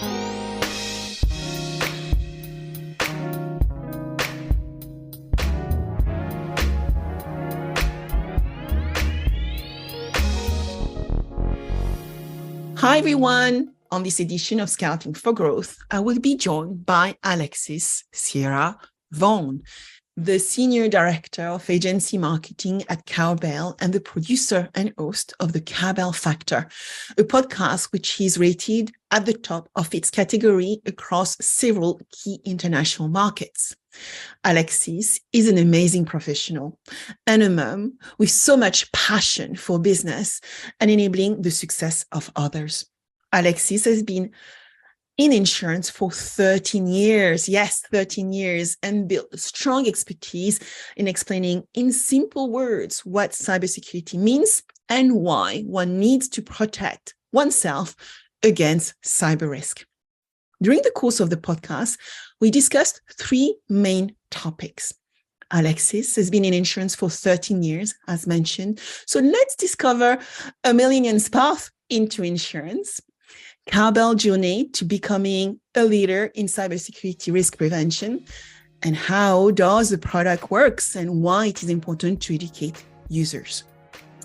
Hi, everyone. On this edition of Scouting for Growth, I will be joined by Alexis Cierra Vaughn, the Senior Director of Agency Marketing at Cowbell and the producer and host of the Cowbell Factor, a podcast which is rated at the top of its category across several key international markets. Alexis is an amazing professional and a mom with so much passion for business and enabling the success of others. Alexis has been in insurance for 13 years. Yes, 13 years, and built strong expertise in explaining in simple words what cybersecurity means and why one needs to protect oneself against cyber risk. During the course of the podcast, we discussed three main topics. Alexis has been in insurance for 13 years, as mentioned. So let's discover a millennial's path into insurance, Cowbell journey to becoming a leader in cybersecurity risk prevention, and how does the product works and why it is important to educate users.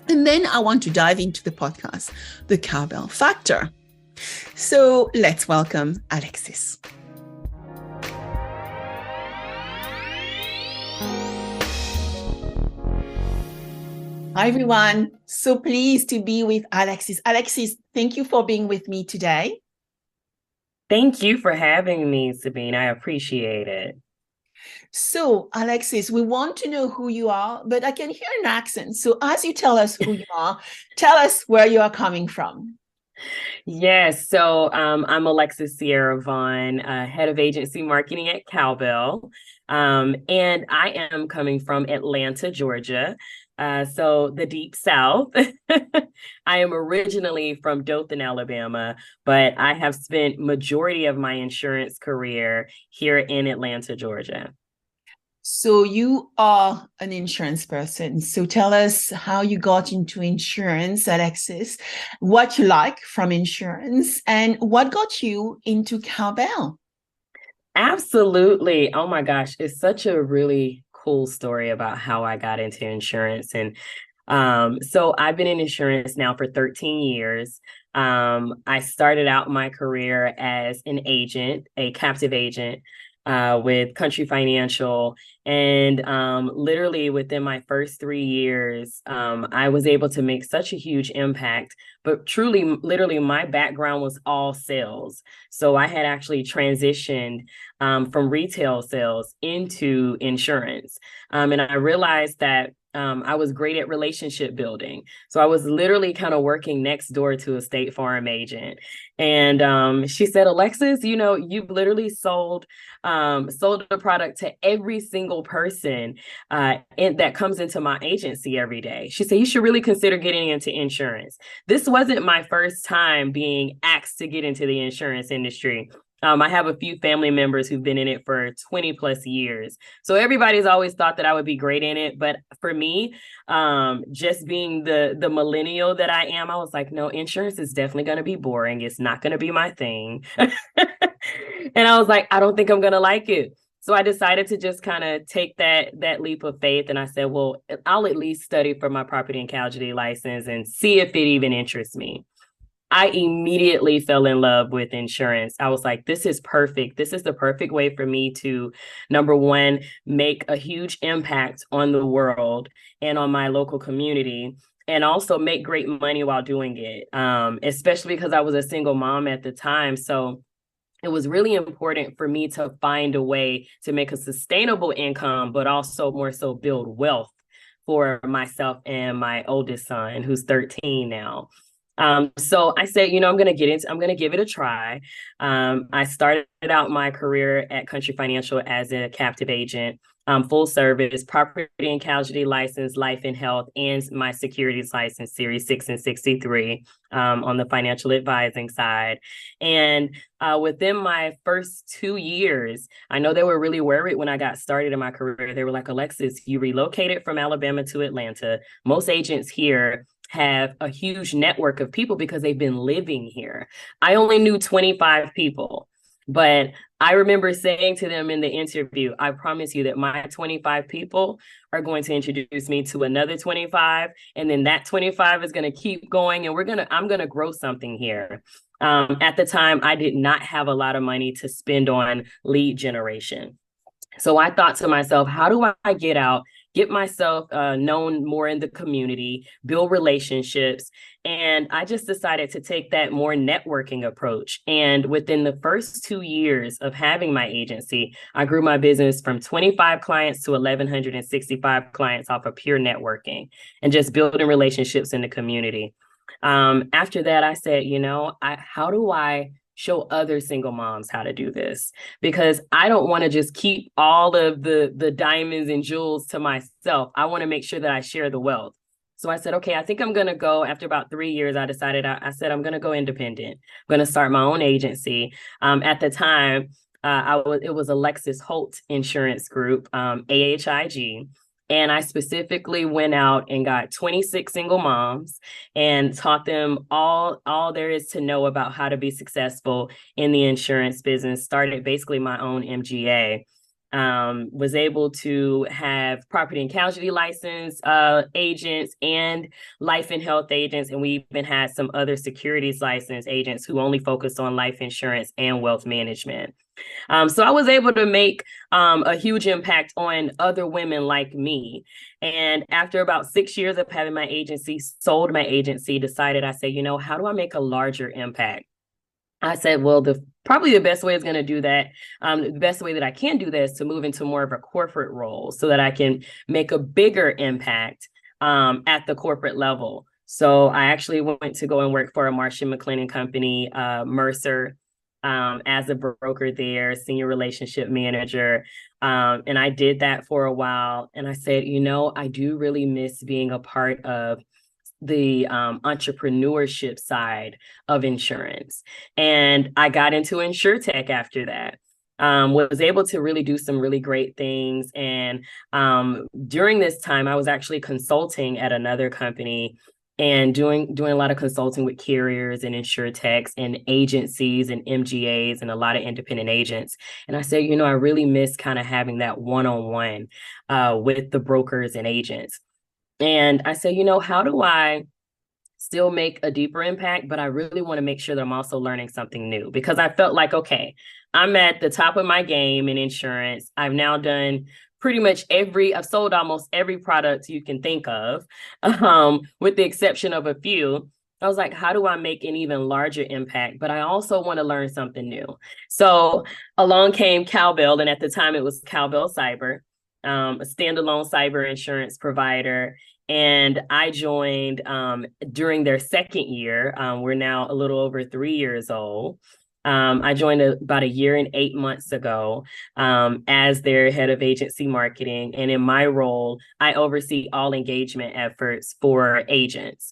And then I want to dive into the podcast, the Cowbell Factor. So let's welcome Alexis. Hi, everyone. So pleased to be with Alexis. Alexis, thank you for being with me today. Thank you for having me, Sabine. I appreciate it. So, Alexis, we want to know who you are, but I can hear an accent. So as you tell us who you are, tell us where you are coming from. Yes, so I'm Alexis Cierra Vaughn, head of agency marketing at Cowbell, and I am coming from Atlanta, Georgia, so the deep South. I am originally from Dothan, Alabama, but I have spent majority of my insurance career here in Atlanta, Georgia. So you are an insurance person. So tell us how you got into insurance, Alexis, what you like from insurance, and what got you into Cowbell. Absolutely. Oh my gosh, it's such a really cool story about how I got into insurance. And so I've been in insurance now for 13 years. I started out my career as an agent, a captive agent, with Country Financial. And literally within my first 3 years, I was able to make such a huge impact. But truly, literally, my background was all sales. So I had actually transitioned from retail sales into insurance. And I realized that I was great at relationship building. So I was literally kind of working next door to a State Farm agent. And she said, Alexis, you know, you've literally sold a product to every single person that comes into my agency every day. She said, you should really consider getting into insurance. This wasn't my first time being asked to get into the insurance industry. I have a few family members who've been in it for 20 plus years. So everybody's always thought that I would be great in it. But for me, just being the millennial that I am, I was like, no, insurance is definitely going to be boring. It's not going to be my thing. And I was like, I don't think I'm going to like it. So I decided to just kind of take that leap of faith. And I said, well, I'll at least study for my property and casualty license and see if it even interests me. I immediately fell in love with insurance. I was like, this is perfect. This is the perfect way for me to, number one, make a huge impact on the world and on my local community, and also make great money while doing it, especially because I was a single mom at the time. So it was really important for me to find a way to make a sustainable income, but also more so build wealth for myself and my oldest son, who's 13 now. So I said, you know, I'm going to give it a try. I started out my career at Country Financial as a captive agent, full service, property and casualty license, life and health, and my securities license, Series 6 and 63, on the financial advising side. And within my first 2 years, I know they were really worried when I got started in my career. They were like, Alexis, you relocated from Alabama to Atlanta. Most agents here have a huge network of people because they've been living here. I only knew 25 people, but I remember saying to them in the interview, I promise you that my 25 people are going to introduce me to another 25, and then that 25 is going to keep going, and I'm going to grow something here. At the time, I did not have a lot of money to spend on lead generation. So I thought to myself, how do I get out, get myself known more in the community, build relationships? And I just decided to take that more networking approach. And within the first 2 years of having my agency, I grew my business from 25 clients to 1,165 clients off of pure networking and just building relationships in the community. After that, I said, how do I show other single moms how to do this? Because I don't want to just keep all of the diamonds and jewels to myself. I want to make sure that I share the wealth. So I said, okay, I think I'm going to go. After about 3 years, I decided, I said, I'm going to go independent. I'm going to start my own agency. At the time, it was Alexis Holt Insurance Group, AHIG. And I specifically went out and got 26 single moms and taught them all there is to know about how to be successful in the insurance business. Started basically my own MGA. Was able to have property and casualty license agents and life and health agents. And we even had some other securities license agents who only focused on life insurance and wealth management. So I was able to make a huge impact on other women like me. And after about 6 years of having my agency, sold my agency, decided, I said, how do I make a larger impact? I said, well, probably the best way is going to do that. The best way that I can do that is to move into more of a corporate role so that I can make a bigger impact at the corporate level. So I actually went to go and work for a Marsh & McLennan company, Mercer, as a broker there, senior relationship manager. And I did that for a while. And I said, I do really miss being a part of the entrepreneurship side of insurance. And I got into InsurTech after that. Was able to really do some really great things. And during this time, I was actually consulting at another company and doing a lot of consulting with carriers and InsurTechs and agencies and MGAs and a lot of independent agents. And I said, I really miss kind of having that one-on-one with the brokers and agents. And I said, how do I still make a deeper impact, but I really want to make sure that I'm also learning something new? Because I felt like, okay, I'm at the top of my game in insurance. I've now done I've sold almost every product you can think of, with the exception of a few. I was like, how do I make an even larger impact? But I also want to learn something new. So along came Cowbell, and at the time it was Cowbell Cyber, a standalone cyber insurance provider. And I joined during their second year. We're now a little over 3 years old. I joined about 1 year and 8 months ago as their head of agency marketing. And in my role, I oversee all engagement efforts for agents.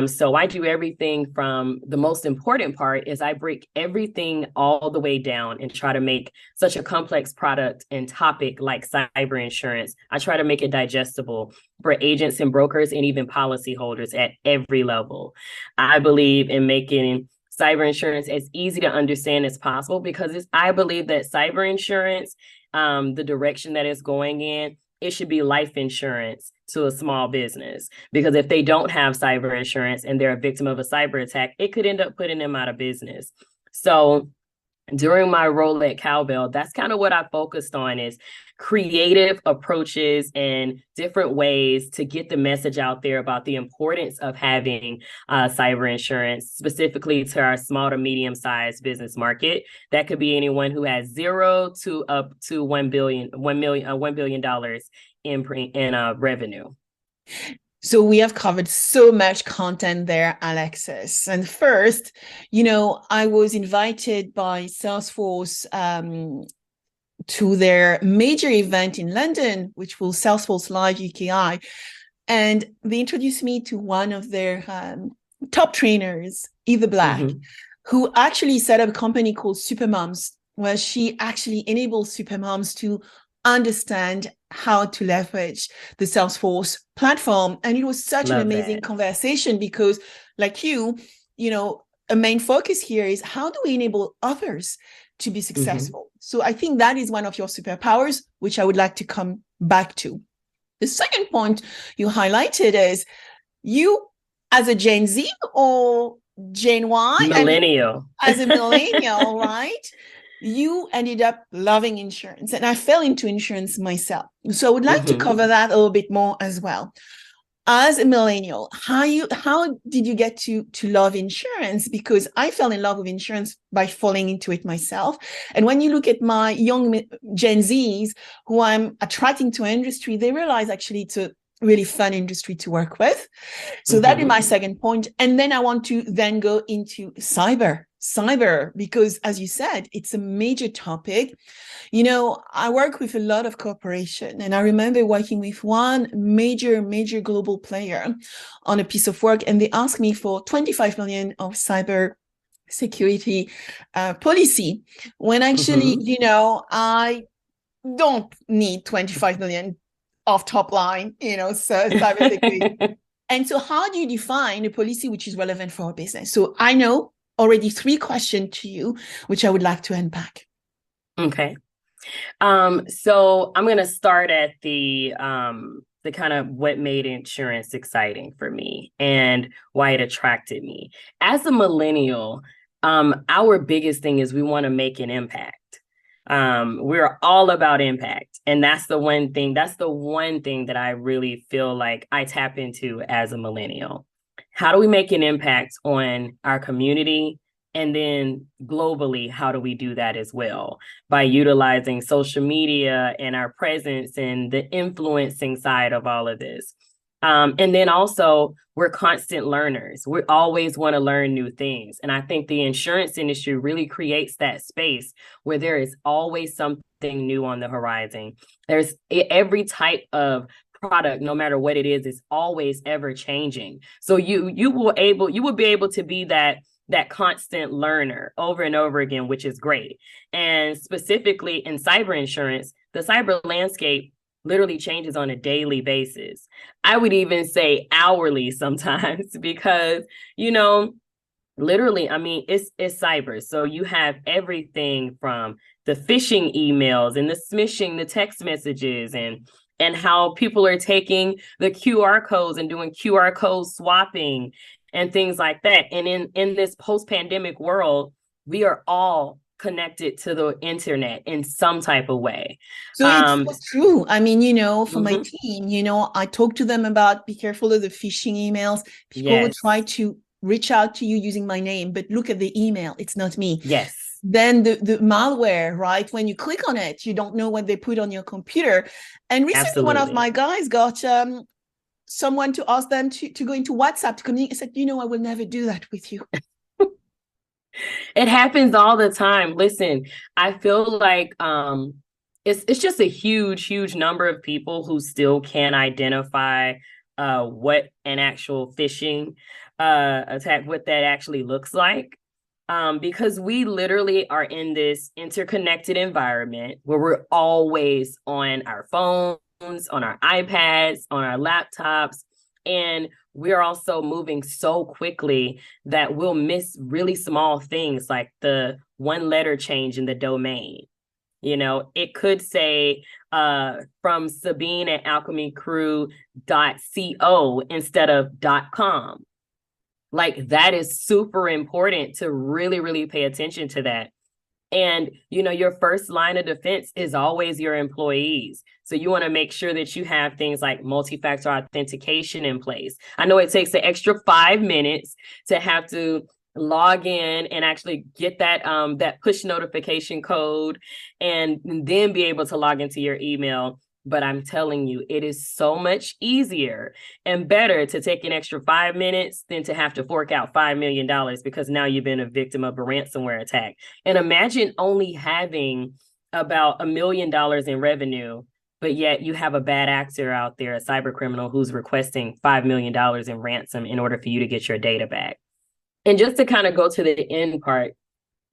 So I do everything from, the most important part is I break everything all the way down and try to make such a complex product and topic like cyber insurance. I try to make it digestible for agents and brokers and even policyholders at every level. I believe in making cyber insurance as easy to understand as possible, because I believe that cyber insurance, the direction that it's going in, it should be life insurance to a small business. Because if they don't have cyber insurance and they're a victim of a cyber attack, it could end up putting them out of business. So during my role at Cowbell, that's kind of what I focused on, is creative approaches and different ways to get the message out there about the importance of having cyber insurance, specifically to our small to medium-sized business market. That could be anyone who has 0 to up to $1 billion in revenue. So we have covered so much content there, Alexis. And first, I was invited by Salesforce to their major event in London, which was Salesforce Live UKI. And they introduced me to one of their top trainers, Eva Black, who actually set up a company called Supermoms, where she actually enables supermoms to understand how to leverage the Salesforce platform. And it was such an amazing conversation because, like you know, a main focus here is how do we enable others to be successful? So I think that is one of your superpowers, which I would like to come back to. The second point you highlighted is you as a Gen Z or Gen Y? Millennial. As a millennial, right? You ended up loving insurance, and I fell into insurance myself. So I would like to cover that a little bit more as well. As a millennial, how did you get to love insurance? Because I fell in love with insurance by falling into it myself. And when you look at my young Gen Zs who I'm attracting to industry, they realize actually it's a really fun industry to work with. So that is my second point. And then I want to then go into cyber, because as you said, it's a major topic. You know, I work with a lot of corporation, and I remember working with one major global player on a piece of work, and they asked me for 25 million of cyber security policy, when actually, you know, I don't need 25 million of top line, you know, so cybersecurity. And so how do you define a policy which is relevant for our business? So I know already 3 questions to you, which I would like to unpack. Okay. So I'm going to start at the kind of what made insurance exciting for me and why it attracted me. As a millennial, our biggest thing is we want to make an impact. We're all about impact. And that's the one thing that I really feel like I tap into as a millennial. How do we make an impact on our community? And then globally, how do we do that as well? By utilizing social media and our presence and the influencing side of all of this. And then also, we're constant learners. We always want to learn new things. And I think the insurance industry really creates that space where there is always something new on the horizon. There's every type of product, no matter what it is always ever changing. So you will be able to be that constant learner over and over again, which is great. And specifically in cyber insurance, the cyber landscape literally changes on a daily basis. I would even say hourly sometimes, because, you know, literally, I mean, it's cyber. So you have everything from the phishing emails and the smishing, the text messages, and how people are taking the QR codes and doing QR code swapping and things like that. And in this post-pandemic world, we are all connected to the internet in some type of way. So it's true. I mean, you know, for my team, you know, I talk to them about be careful of the phishing emails. People will try to reach out to you using my name, but look at the email. It's not me. Yes. Then the malware, right? When you click on it, you don't know what they put on your computer. And recently, one of my guys got someone to ask them to go into WhatsApp to communicate. I said, you know, I will never do that with you. It happens all the time. Listen, I feel like it's just a huge number of people who still can't identify what an actual phishing attack, what that actually looks like. Because we literally are in this interconnected environment where we're always on our phones, on our iPads, on our laptops, and we're also moving so quickly that we'll miss really small things like the 1 letter change in the domain. You know, it could say from Sabine at alchemycrew.co instead of .com. Like, that is super important to really pay attention to that. And, you know, your first line of defense is always your employees. So you want to make sure that you have things like multi-factor authentication in place. I know it takes an extra 5 minutes to have to log in and actually get that that push notification code and then be able to log into your email. But I'm telling you, it is so much easier and better to take an extra 5 minutes than to have to fork out $5 million because now you've been a victim of a ransomware attack. And imagine only having about $1 million in revenue, but yet you have a bad actor out there, a cyber criminal who's requesting $5 million in ransom in order for you to get your data back. And just to kind of go to the end part,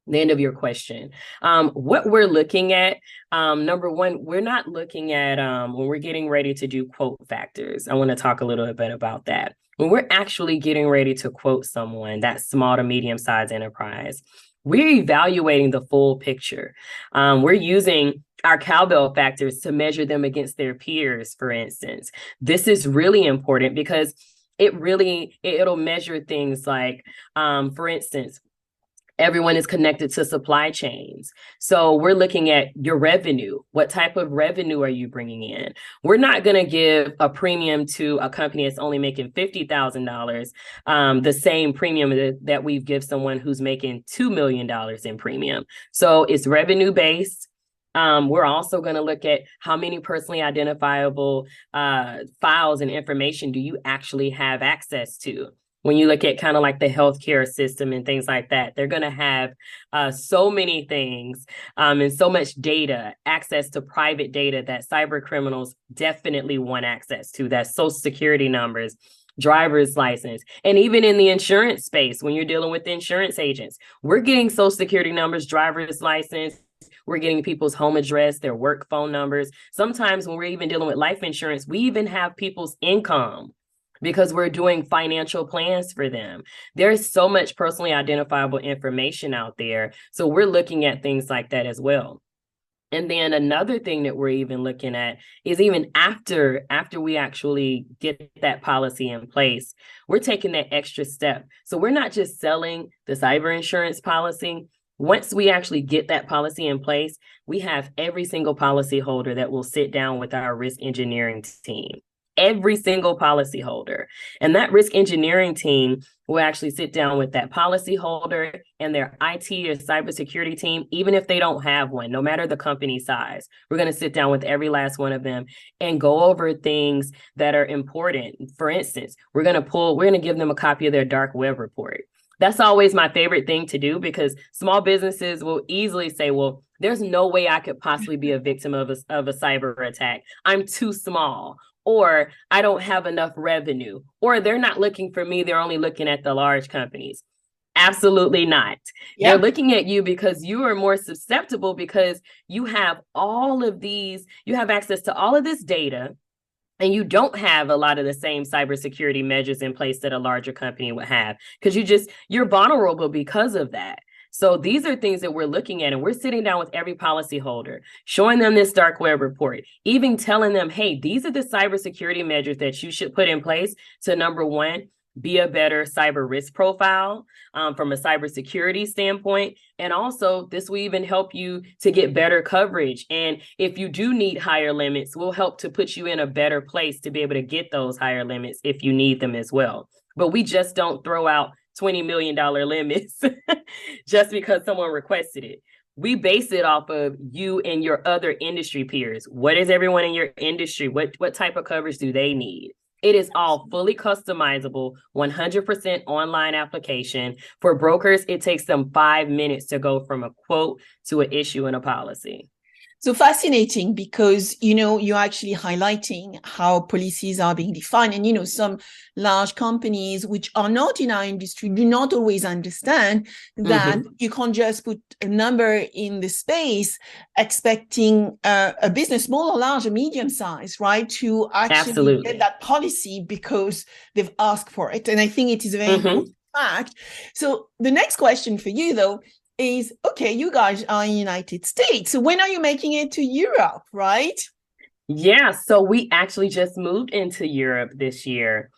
the end of your question. What we're looking at, number one, we're not looking at when we're getting ready to do quote factors. I want to talk a little bit about that. When we're actually getting ready to quote someone, that small to medium-sized enterprise, we're evaluating the full picture. We're using our Cowbell factors to measure them against their peers, for instance. This is really important because it'll measure things like, for instance, everyone is connected to supply chains. So we're looking at your revenue. What type of revenue are you bringing in? We're not going to give a premium to a company that's only making $50,000, the same premium that we give someone who's making $2 million in premium. So it's revenue based. We're also going to look at how many personally identifiable files and information do you actually have access to. When you look at kind of like the healthcare system and things like that, they're going to have so many things and so much data, access to private data that cyber criminals definitely want access to. That's social security numbers, driver's license. And even in the insurance space, when you're dealing with insurance agents, we're getting social security numbers, driver's license. We're getting people's home address, their work phone numbers. Sometimes when we're even dealing with life insurance, we even have people's income, because we're doing financial plans for them. There's so much personally identifiable information out there. So we're looking at things like that as well. And then another thing that we're even looking at is even after we actually get that policy in place, we're taking that extra step. So we're not just selling the cyber insurance policy. Once we actually get that policy in place, we have every single policy holder that will sit down with our risk engineering team. Every single policy holder. And that risk engineering team will actually sit down with that policy holder and their IT or cybersecurity team, even if they don't have one, no matter the company size. We're going to sit down with every last one of them and go over things that are important. For instance, we're going to give them a copy of their dark web report. That's always my favorite thing to do, because small businesses will easily say, well, there's no way I could possibly be a victim of a cyber attack. I'm too small. Or I don't have enough revenue, or they're not looking for me. They're only looking at the large companies. Absolutely not. Yep. They're looking at you because you are more susceptible, because you have you have access to all of this data, and you don't have a lot of the same cybersecurity measures in place that a larger company would have, because you're vulnerable because of that. So these are things that we're looking at, and we're sitting down with every policy holder, showing them this dark web report, even telling them, hey, these are the cybersecurity measures that you should put in place to, number one, be a better cyber risk profile from a cybersecurity standpoint. And also, this will even help you to get better coverage. And if you do need higher limits, we'll help to put you in a better place to be able to get those higher limits if you need them as well. But we just don't throw out $20 million limits just because someone requested it. We base it off of you and your other industry peers. What is everyone in your industry? What type of coverage do they need? It is all fully customizable, 100% online application. For brokers, it takes them 5 minutes to go from a quote to an issue and a policy. So fascinating, because, you're actually highlighting how policies are being defined. And, some large companies which are not in our industry do not always understand that you can't just put a number in the space expecting a business, small or large or medium size, right, to actually get that policy because they've asked for it. And I think it is a very important fact. So the next question for you, though, is, okay, you guys are in the United States. So when are you making it to Europe, right? Yeah, so we actually just moved into Europe this year.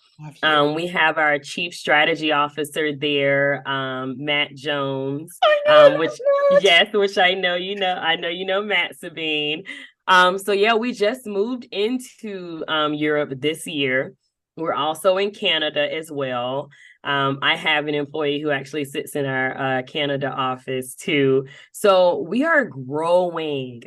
We have our chief strategy officer there, Matt Jones, which I know you know Matt, Sabine. So yeah, we just moved into Europe this year. We're also in Canada as well. I have an employee who actually sits in our Canada office too. So we are growing.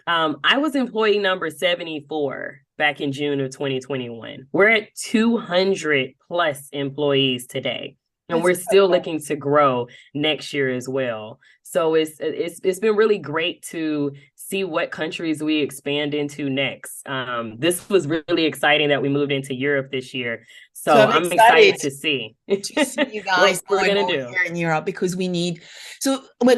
I was employee number 74 back in June of 2021. We're at 200 plus employees today, and we're still looking to grow next year as well. So it's been really great to see what countries we expand into next. This was really exciting that we moved into Europe this year. So I'm I'm excited excited to see to see you what guys we're more and going more to do. here in Europe, because when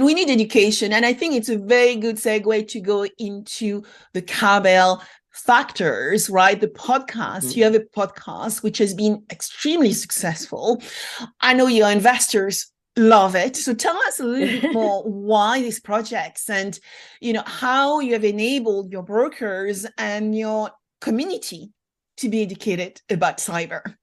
we need education, and I think it's a very good segue to go into the Cowbell Factors, right? The podcast. You have a podcast which has been extremely successful. I know your investors love it. So tell us a little bit more why these projects, and how you have enabled your brokers and your community to be educated about cyber.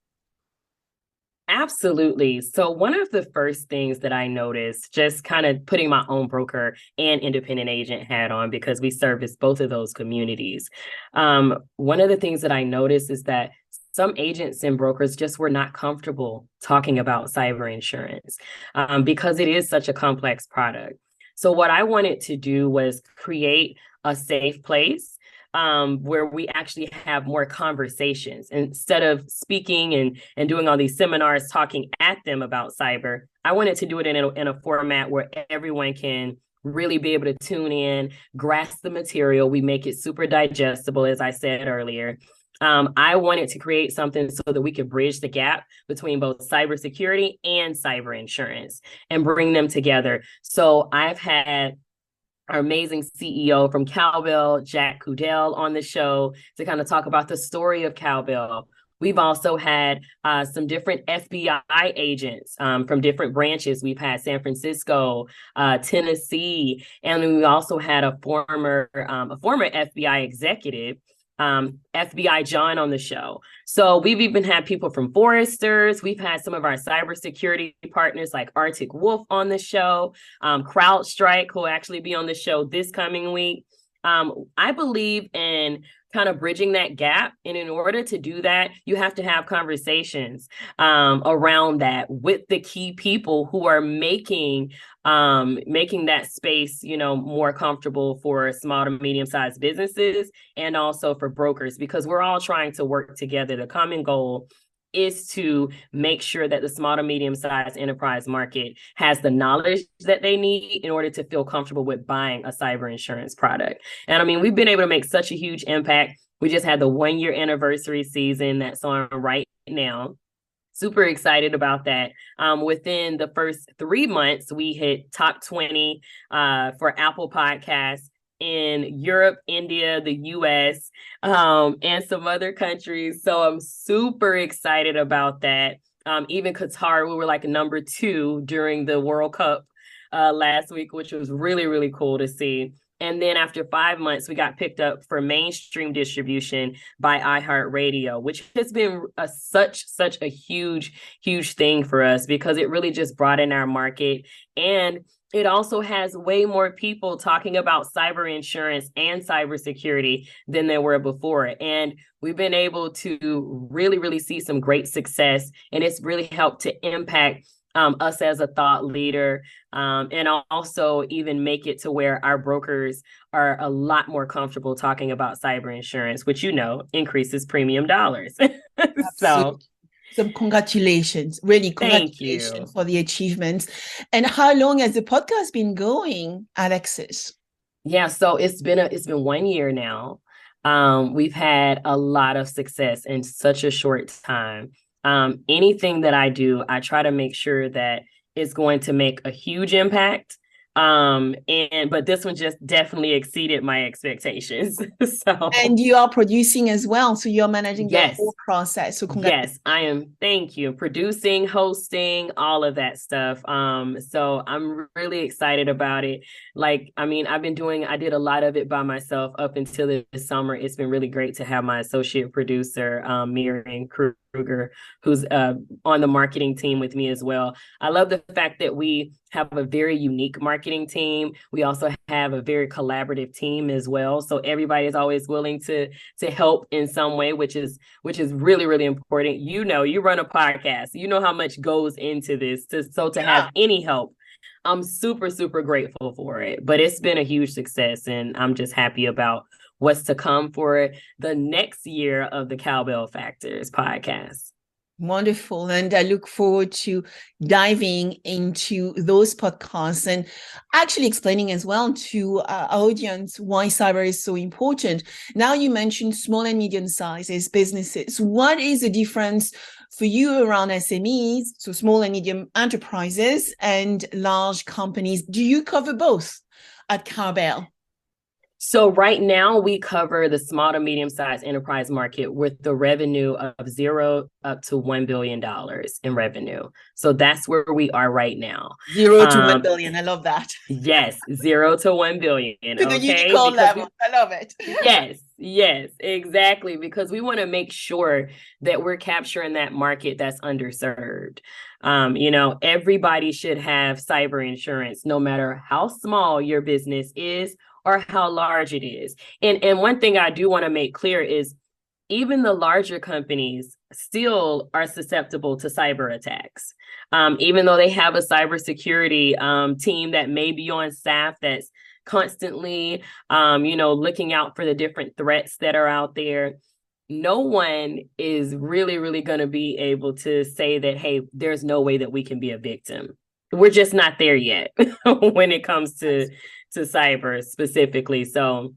Absolutely. So one of the first things that I noticed, just kind of putting my own broker and independent agent hat on, because we service both of those communities. One of the things that I noticed is that some agents and brokers just were not comfortable talking about cyber insurance because it is such a complex product. So what I wanted to do was create a safe place where we actually have more conversations instead of speaking and doing all these seminars talking at them about cyber. I wanted to do it in a format where everyone can really be able to tune in, grasp the material. We make it super digestible, as I said earlier. I wanted to create something so that we could bridge the gap between both cybersecurity and cyber insurance and bring them together. So I've had our amazing CEO from Cowbell, Jack Cudell, on the show to kind of talk about the story of Cowbell. We've also had some different FBI agents from different branches. We've had San Francisco, Tennessee, and we also had a former FBI executive, FBI John, on the show. So we've even had people from Foresters. We've had some of our cybersecurity partners like Arctic Wolf on the show, CrowdStrike, who will actually be on the show this coming week. I believe in kind of bridging that gap. And in order to do that, you have to have conversations around that with the key people who are making that space, more comfortable for small to medium-sized businesses and also for brokers, because we're all trying to work together. The common goal is to make sure that the small to medium-sized enterprise market has the knowledge that they need in order to feel comfortable with buying a cyber insurance product. And I mean, we've been able to make such a huge impact. We just had the 1-year anniversary season that's on right now. Super excited about that. Within the first 3 months, we hit top 20 for Apple Podcasts in Europe, India, the US, and some other countries. So I'm super excited about that. Even Qatar, we were like number 2 during the World Cup last week, which was really, really cool to see. And then after 5 months, we got picked up for mainstream distribution by iHeartRadio, which has been such a huge thing for us, because it really just broadened our market. And it also has way more people talking about cyber insurance and cybersecurity than there were before. And we've been able to really, really see some great success. And it's really helped to impact us as a thought leader, and also even make it to where our brokers are a lot more comfortable talking about cyber insurance, which, increases premium dollars. So congratulations, really congratulations. Thank you. For the achievements. And how long has the podcast been going, Alexis? Yeah, so it's been 1 year now. We've had a lot of success in such a short time. Anything that I do, I try to make sure that it's going to make a huge impact. But this one just definitely exceeded my expectations. And you are producing as well, so you're managing the whole process. So yes, I am. Thank you. Producing, hosting, all of that stuff. So I'm really excited about it. Like, I mean, I did a lot of it by myself up until this summer. It's been really great to have my associate producer, Miriam Kruger, who's on the marketing team with me as well. I love the fact that we have a very unique marketing team. We also have a very collaborative team as well. So everybody is always willing to help in some way, which is really, really important. You run a podcast, how much goes into this. To have any help, I'm super, super grateful for it. But it's been a huge success, and I'm just happy about what's to come for the next year of the Cowbell Factors podcast. Wonderful. And I look forward to diving into those podcasts and actually explaining as well to our audience why cyber is so important. Now, you mentioned small and medium-sized businesses. What is the difference for you around SMEs, so small and medium enterprises, and large companies? Do you cover both at Cowbell? So right now we cover the small to medium-sized enterprise market with the revenue of 0 up to $1 billion in revenue. So that's where we are right now. 0 to 1 billion. I love that. Yes, 0 to 1 billion. To the unicorn level. I love it. Yes, exactly. Because we want to make sure that we're capturing that market that's underserved. Everybody should have cyber insurance, no matter how small your business is or how large it is. And one thing I do want to make clear is even the larger companies still are susceptible to cyber attacks. Even though they have a cybersecurity team that may be on staff that's constantly, looking out for the different threats that are out there, no one is really going to be able to say that, hey, there's no way that we can be a victim. We're just not there yet when it comes to cyber specifically. So,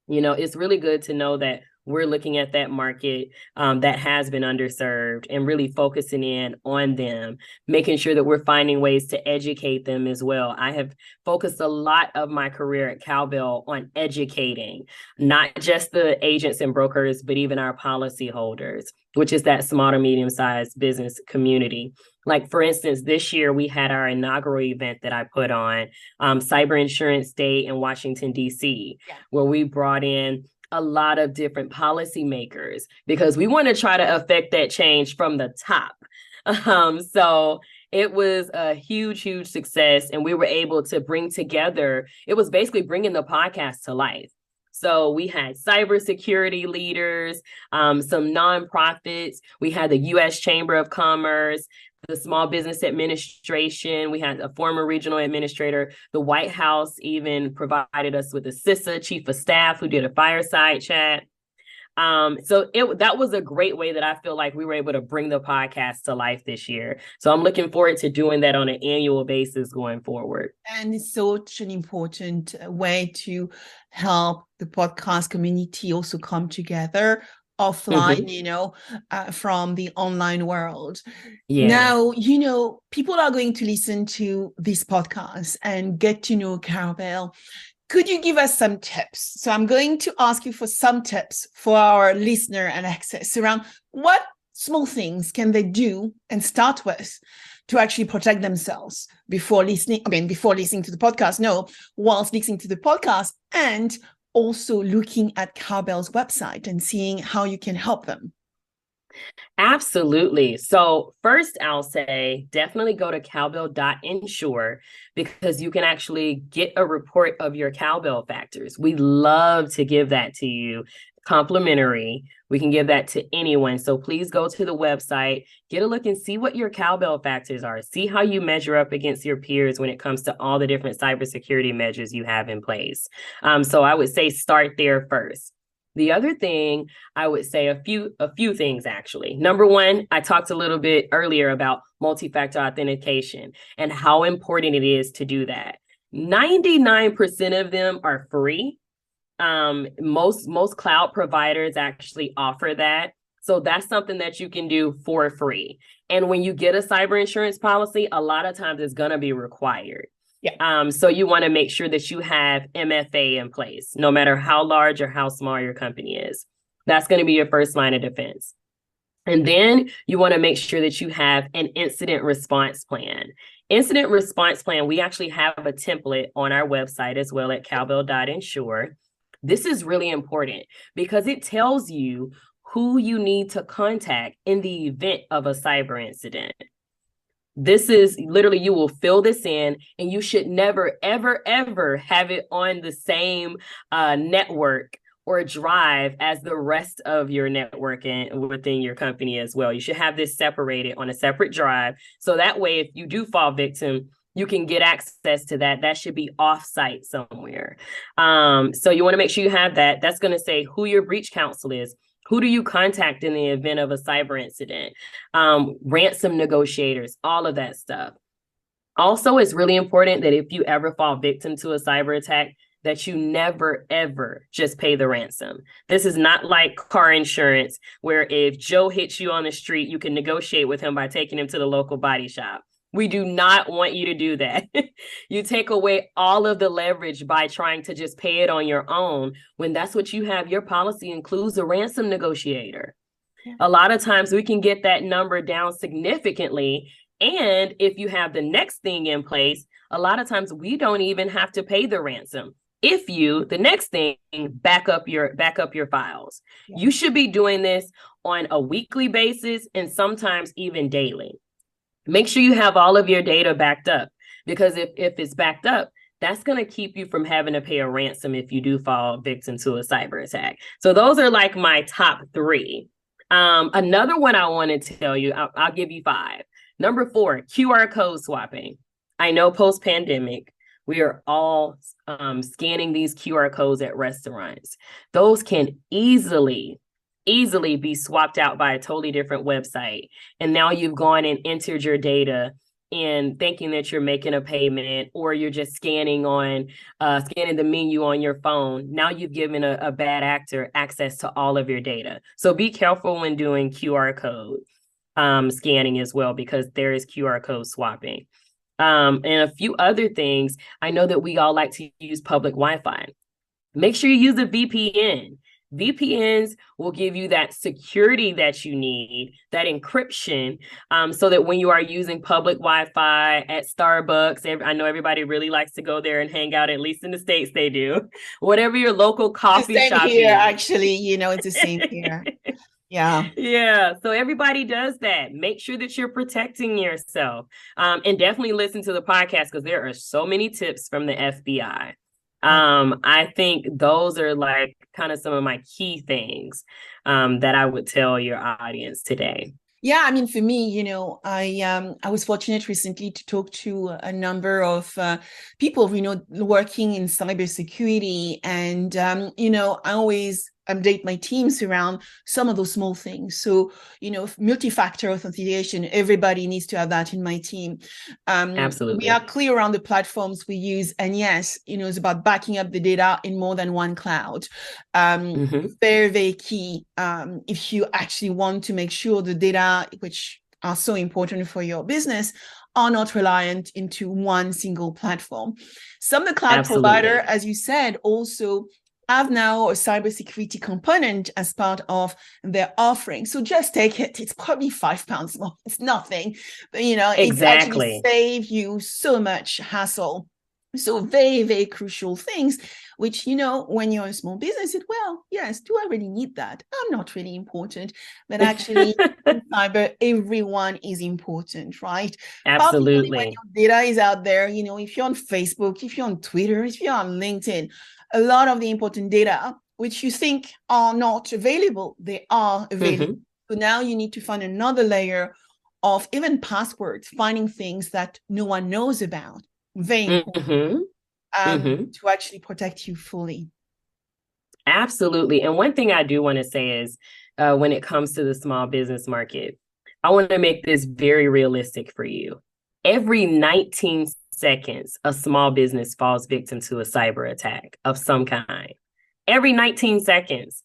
it's really good to know that we're looking at that market that has been underserved and really focusing in on them, making sure that we're finding ways to educate them as well. I have focused a lot of my career at Cowbell on educating, not just the agents and brokers, but even our policyholders, which is that small to medium-sized business community. Like, for instance, this year we had our inaugural event that I put on, Cyber Insurance Day in Washington, D.C., where we brought in a lot of different policymakers because we want to try to affect that change from the top. So it was a huge success. And we were able to bring together, it was basically bringing the podcast to life. So we had cybersecurity leaders, some nonprofits. We had the U.S. Chamber of Commerce, the Small Business Administration. We had a former regional administrator. The White House even provided us with a CISA, chief of staff, who did a fireside chat. So that was a great way that I feel like we were able to bring the podcast to life this year. So I'm looking forward to doing that on an annual basis going forward. And it's such an important way to help the podcast community also come together offline, from the online world. Yeah. Now, people are going to listen to this podcast and get to know Cowbell. Could you give us some tips? So I'm going to ask you for some tips for our listener and access around what small things can they do and start with to actually protect themselves before listening to the podcast, whilst listening to the podcast, and also looking at Cowbell's website and seeing how you can help them. Absolutely. So first, I'll say definitely go to cowbell.insure because you can actually get a report of your Cowbell factors. We love to give that to you complimentary. We can give that to anyone. So please go to the website, get a look and see what your Cowbell factors are. See how you measure up against your peers when it comes to all the different cybersecurity measures you have in place. So I would say start there first. The other thing, I would say a few things, actually. Number one, I talked a little bit earlier about multi-factor authentication and how important it is to do that. 99% of them are free. Most cloud providers actually offer that. So that's something that you can do for free. And when you get a cyber insurance policy, a lot of times it's going to be required. Yeah. So you want to make sure that you have MFA in place, no matter how large or how small your company is. That's going to be your first line of defense. And then you want to make sure that you have an incident response plan. Incident response plan, we actually have a template on our website as well at cowbell.insure. This is really important because it tells you who you need to contact in the event of a cyber incident. This is literally, you will fill this in and you should never, ever have it on the same network or drive as the rest of your network and within your company as well. You should have this separated on a separate drive. So that way, if you do fall victim, you can get access to that. That should be off-site somewhere. So you want to make sure you have that. That's going to say who your breach counsel is, Who do you contact in the event of a cyber incident? Ransom negotiators, all of that stuff. Also, it's really important that if you ever fall victim to a cyber attack, that you never, ever just pay the ransom. This is not like car insurance, where if Joe hits you on the street, you can negotiate with him by taking him to the local body shop. We do not want you to do that. You take away all of the leverage by trying to just pay it on your own, when that's what you have. Your policy includes a ransom negotiator. A lot of times we can get that number down significantly. And if you have the next thing in place, a lot of times we don't even have to pay the ransom. If you, the next thing, back up your files. Yeah. You should be doing this on a weekly basis and sometimes even daily. Make sure you have all of your data backed up, because if it's backed up, that's going to keep you from having to pay a ransom if you do fall victim to a cyber attack. So those are like my top 3. Another one I want to tell you, I'll give you 5. Number 4, QR code swapping. I know post-pandemic, we are all scanning these QR codes at restaurants. Those can easily be swapped out by a totally different website. And now you've gone and entered your data in thinking that you're making a payment, or you're just scanning the menu on your phone. Now you've given a bad actor access to all of your data. So be careful when doing QR code scanning as well, because there is QR code swapping. And a few other things. I know that we all like to use public Wi-Fi. Make sure you use a VPN. VPNs will give you that security that you need, that encryption, so that when you are using public Wi-Fi at Starbucks, I know everybody really likes to go there and hang out, at least in the States they do. Whatever your local coffee shop is. Here, actually, it's the same here. Yeah. Yeah. So everybody does that. Make sure that you're protecting yourself. And definitely listen to the podcast, because there are so many tips from the FBI. I think those are like kind of some of my key things that I would tell your audience today. Yeah, I mean, for me, I was fortunate recently to talk to a number of people, working in cybersecurity, and I always update my teams around some of those small things. So, multi-factor authentication, everybody needs to have that in my team. Absolutely. We are clear around the platforms we use. And yes, it's about backing up the data in more than one cloud. Very, very key. If you actually want to make sure the data, which are so important for your business, are not reliant into one single platform. Some of the cloud provider, as you said, also have now a cybersecurity component as part of their offering. So just take it. It's probably £5 more. It's nothing. But, exactly. It actually saves you so much hassle. So very, very crucial things, which, when you're a small business, yes, do I really need that? I'm not really important. But actually, in cyber, everyone is important, right? Absolutely. Particularly when your data is out there, if you're on Facebook, if you're on Twitter, if you're on LinkedIn, a lot of the important data, which you think are not available, they are available. So now you need to find another layer of even passwords, finding things that no one knows about. Very important to actually protect you fully. Absolutely. And one thing I do want to say is when it comes to the small business market, I want to make this very realistic for you. Every 19 seconds, a small business falls victim to a cyber attack of some kind. Every 19 seconds.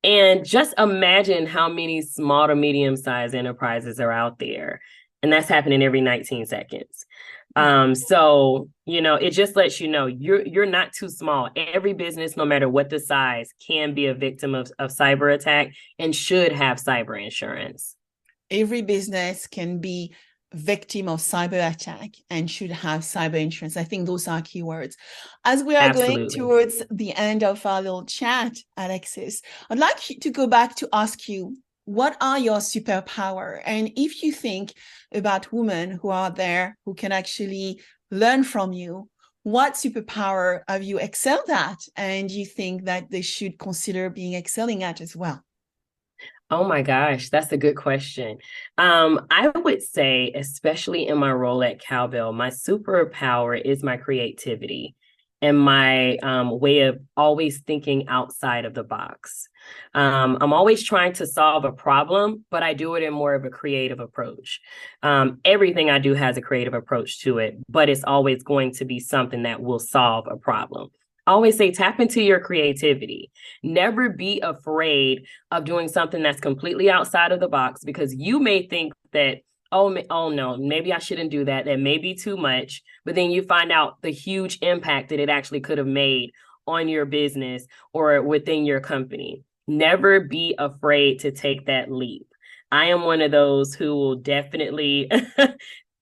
And just imagine how many small to medium-sized enterprises are out there. And that's happening every 19 seconds. So, it just lets you know you're not too small. Every business, no matter what the size, can be a victim of cyber attack and should have cyber insurance. Every business can be victim of cyber attack and should have cyber insurance. I think those are keywords. As we are going towards the end of our little chat, Alexis, I'd like to go back to ask you, what are your superpower? And if you think about women who are there who can actually learn from you, what superpower have you excelled at and you think that they should consider being excelling at as well? Oh my gosh, that's a good question. I would say, especially in my role at Cowbell, my superpower is my creativity. and my way of always thinking outside of the box. I'm always trying to solve a problem, but I do it in more of a creative approach. Everything I do has a creative approach to it, but it's always going to be something that will solve a problem. I always say tap into your creativity. Never be afraid of doing something that's completely outside of the box, because you may think that, oh no, maybe I shouldn't do that. That may be too much. But then you find out the huge impact that it actually could have made on your business or within your company. Never be afraid to take that leap. I am one of those who will definitely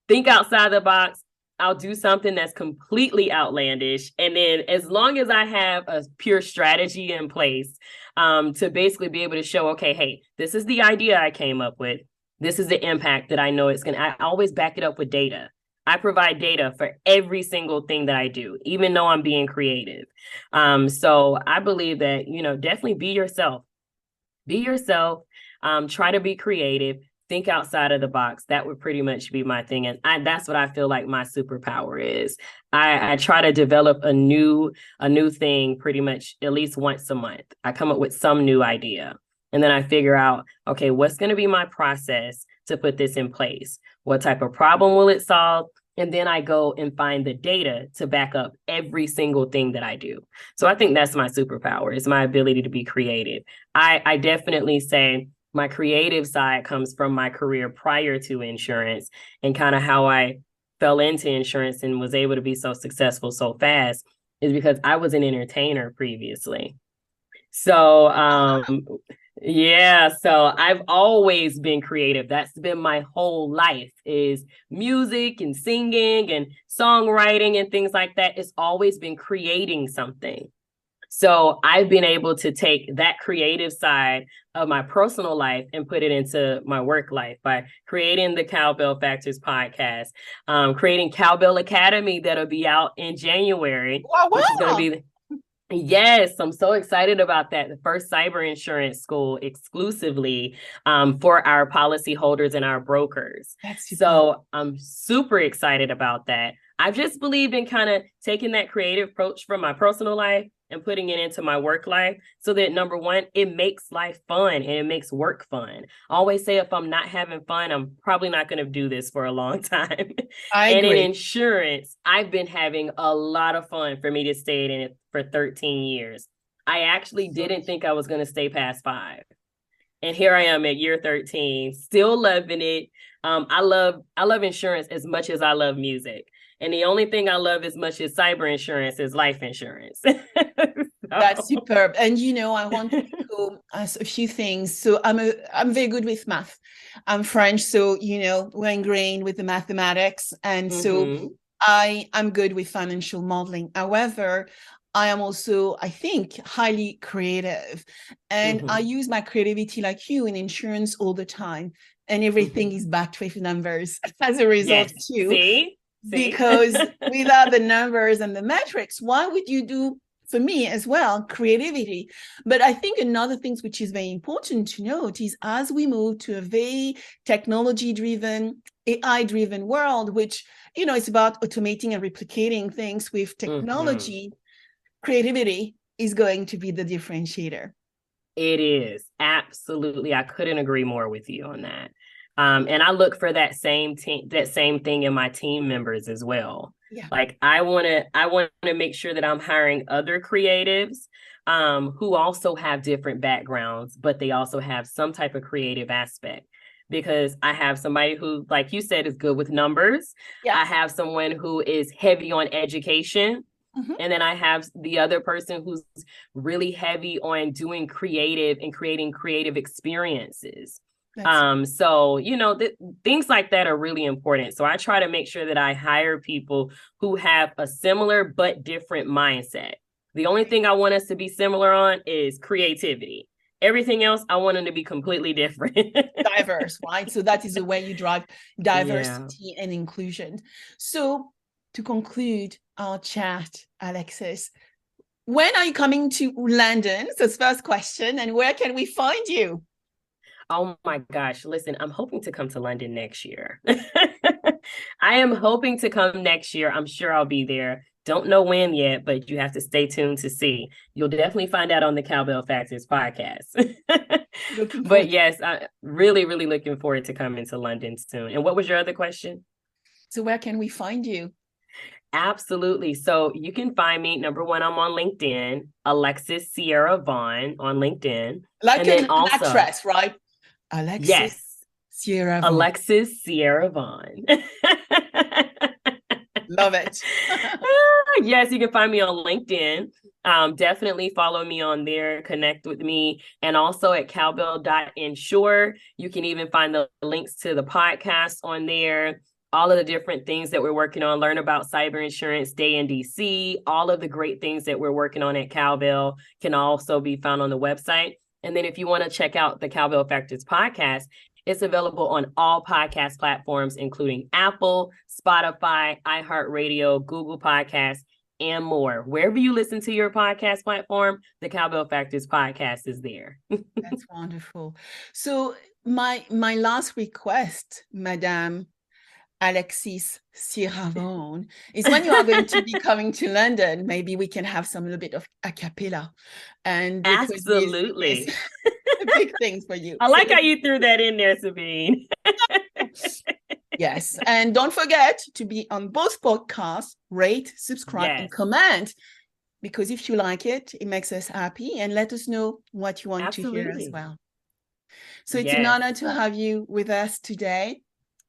think outside the box. I'll do something that's completely outlandish. And then as long as I have a pure strategy in place, to basically be able to show, okay, hey, this is the idea I came up with. This is the impact that I know it's going to, I always back it up with data. I provide data for every single thing that I do, even though I'm being creative. So I believe that, definitely be yourself. Be yourself. Try to be creative. Think outside of the box. That would pretty much be my thing. And that's what I feel like my superpower is. I try to develop a new thing pretty much at least once a month. I come up with some new idea. And then I figure out, okay, what's going to be my process to put this in place? What type of problem will it solve? And then I go and find the data to back up every single thing that I do. So I think that's my superpower, is my ability to be creative. I definitely say my creative side comes from my career prior to insurance, and kind of how I fell into insurance and was able to be so successful so fast is because I was an entertainer previously. So, yeah, so I've always been creative. That's been my whole life, is music and singing and songwriting and things like that. It's always been creating something. So I've been able to take that creative side of my personal life and put it into my work life by creating the Cowbell Factors podcast, creating Cowbell Academy that'll be out in January, Wow, which is going to wow. be Yes, I'm so excited about that. The first cyber insurance school exclusively for our policyholders and our brokers. That's super. So I'm super excited about that. I've just believed in kind of taking that creative approach from my personal life and putting it into my work life, so that, number one, it makes life fun and it makes work fun. I always say, if I'm not having fun, I'm probably not going to do this for a long time. I And in agree. insurance, I've been having a lot of fun for me to stay in it for 13 years. I actually didn't think I was going to stay past 5. And here I am at year 13, still loving it. I love insurance as much as I love music. And the only thing I love as much as cyber insurance is life insurance. That's superb. And I want to go as a few things. So I'm very good with math. I'm French, so we're ingrained with the mathematics, and so I'm good with financial modeling. However, I am also, I think, highly creative, and I use my creativity like you in insurance all the time, and everything is backed with numbers as a result Yes. too. See? Because without the numbers and the metrics, why would you do, for me as well, creativity? But I think another thing which is very important to note is, as we move to a very technology-driven, AI-driven world, which, it's about automating and replicating things with technology, creativity is going to be the differentiator. It is. Absolutely. I couldn't agree more with you on that. And I look for that same thing in my team members as well. Yeah. Like, I want to make sure that I'm hiring other creatives who also have different backgrounds, but they also have some type of creative aspect. Because I have somebody who, like you said, is good with numbers. Yeah. I have someone who is heavy on education. And then I have the other person who's really heavy on doing creative and creating creative experiences. So, things like that are really important. So I try to make sure that I hire people who have a similar but different mindset. The only thing I want us to be similar on is creativity. Everything else, I want them to be completely different. Diverse, right? So that is the way you drive diversity and inclusion. So to conclude our chat, Alexis, when are you coming to London? So it's first question. And where can we find you? Oh my gosh. Listen, I'm hoping to come to London next year. I am hoping to come next year. I'm sure I'll be there. Don't know when yet, but you have to stay tuned to see. You'll definitely find out on the Cowbell Factors podcast. But yes, I'm really, really looking forward to coming to London soon. And what was your other question? So where can we find you? Absolutely. So you can find me, number one, I'm on LinkedIn, Alexis Cierra Vaughn on LinkedIn. Like and then also, actress, right? Alexis yes. Cierra Vaughn. Alexis Cierra Vaughn. Love it. Yes, you can find me on LinkedIn. Definitely follow me on there, connect with me, and also at cowbell.insure. You can even find the links to the podcast on there, all of the different things that we're working on, learn about Cyber Insurance Day in DC, all of the great things that we're working on at Cowbell can also be found on the website. And then if you want to check out the Cowbell Factors podcast, it's available on all podcast platforms, including Apple, Spotify, iHeartRadio, Google Podcasts, and more. Wherever you listen to your podcast platform, the Cowbell Factors podcast is there. That's wonderful. So my last request, Madame Alexis Cierra Vaughn, is when you are going to be coming to London, maybe we can have some little bit of a cappella. And absolutely. Big things for you. I like how you threw that in there, Sabine. Yes. And don't forget to be on both podcasts, rate, subscribe, and comment, because if you like it, it makes us happy, and let us know what you want to hear as well. So it's an honor to have you with us today,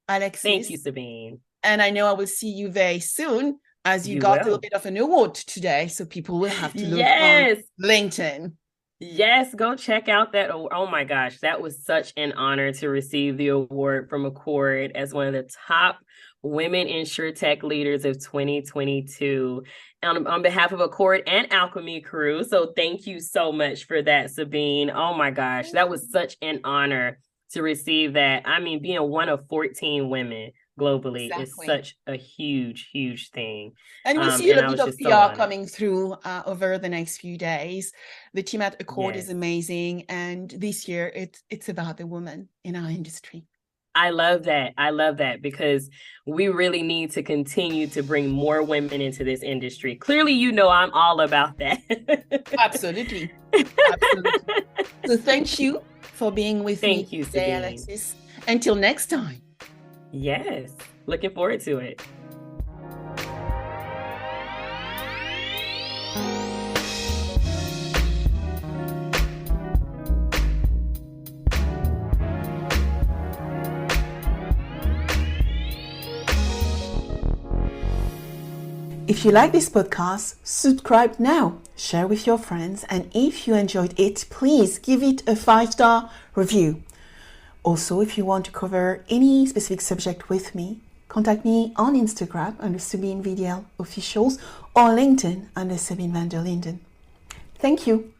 Alexis. Thank you, Sabine. And I know I will see you very soon, as you got a little bit of an award today. So people will have to look on LinkedIn. Yes, go check out that. Oh my gosh, that was such an honor to receive the award from Accord as one of the top women insurtech leaders of 2022 on behalf of Accord and Alchemy Crew. So thank you so much for that, Sabine. Oh my gosh, that was such an honor to receive that. I mean, being one of 14 women globally is such a huge, huge thing. And we'll see a little bit of PR coming through over the next few days. The team at Accord is amazing. And this year, it's about the woman in our industry. I love that. I love that, because we really need to continue to bring more women into this industry. Clearly, you know, I'm all about that. Absolutely. Absolutely. So thank you for being with me today, Alexis. Until next time. Yes. Looking forward to it. If you like this podcast, subscribe now, share with your friends, and if you enjoyed it, please give it a 5-star review. Also, if you want to cover any specific subject with me, contact me on Instagram under Sabine VdL Officials or LinkedIn under Sabine VdL. Thank you.